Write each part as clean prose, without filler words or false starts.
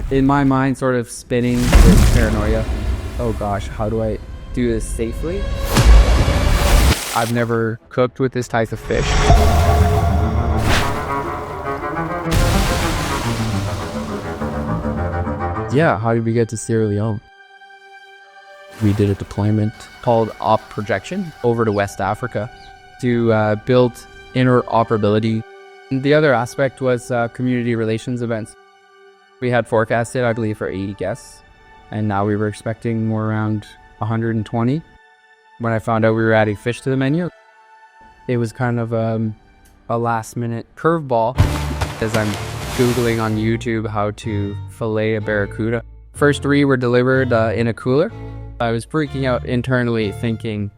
In my mind, sort of spinning with paranoia. Oh gosh, how do I do this safely? I've never cooked with this type of fish. Yeah, how did we get to Sierra Leone? We did a deployment called Op Projection over to West Africa to build interoperability. The other aspect was community relations events. We had forecasted, I believe, for 80 guests, and now we were expecting more around 120. When I found out we were adding fish to the menu, it was kind of a last-minute curveball, as I'm Googling on YouTube how to fillet a barracuda. First 3 were delivered in a cooler. I was freaking out internally thinking,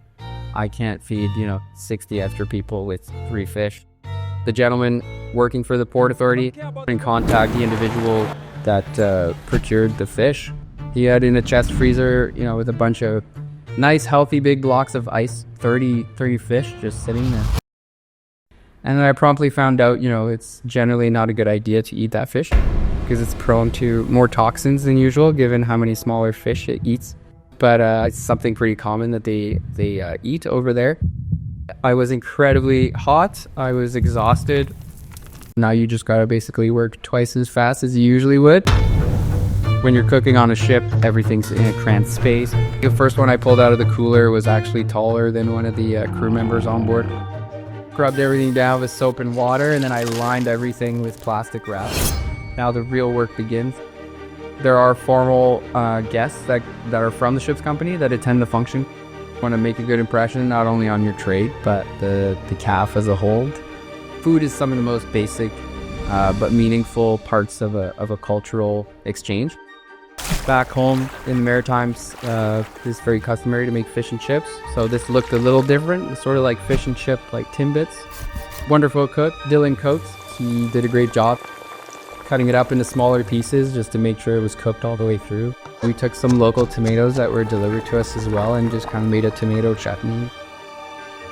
I can't feed, 60 extra people with 3 fish. The gentleman working for the Port Authority and contact the individual that procured the fish. He had in a chest freezer, with a bunch of nice, healthy, big blocks of ice, 30 fish just sitting there. And then I promptly found out, it's generally not a good idea to eat that fish because it's prone to more toxins than usual given how many smaller fish it eats. But it's something pretty common that they eat over there. I was incredibly hot. I was exhausted. Now you just gotta basically work twice as fast as you usually would. When you're cooking on a ship, everything's in a cramped space. The first one I pulled out of the cooler was actually taller than one of the crew members on board. Scrubbed everything down with soap and water, and then I lined everything with plastic wrap. Now the real work begins. There are formal guests that are from the ship's company that attend the function. Want to make a good impression not only on your trade, but the CAF as a whole. Food is some of the most basic but meaningful parts of a cultural exchange. Back home in the Maritimes, it's very customary to make fish and chips. So this looked a little different. It's sort of like fish and chip, like Timbits. Wonderful cook, Dylan Coates. He did a great job cutting it up into smaller pieces just to make sure it was cooked all the way through. We took some local tomatoes that were delivered to us as well and just kind of made a tomato chutney.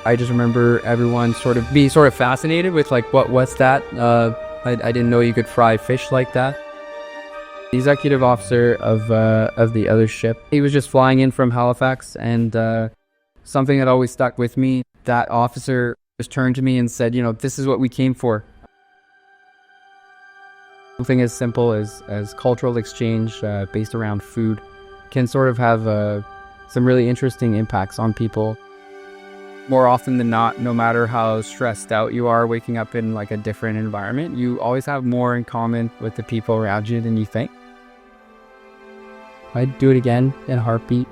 I just remember everyone being fascinated with like, what's that? I didn't know you could fry fish like that. The executive officer of the other ship, he was just flying in from Halifax, and something that always stuck with me, that officer just turned to me and said, this is what we came for. Something as simple as cultural exchange based around food can sort of have some really interesting impacts on people. More often than not, no matter how stressed out you are waking up in like a different environment, you always have more in common with the people around you than you think. I'd do it again in a heartbeat.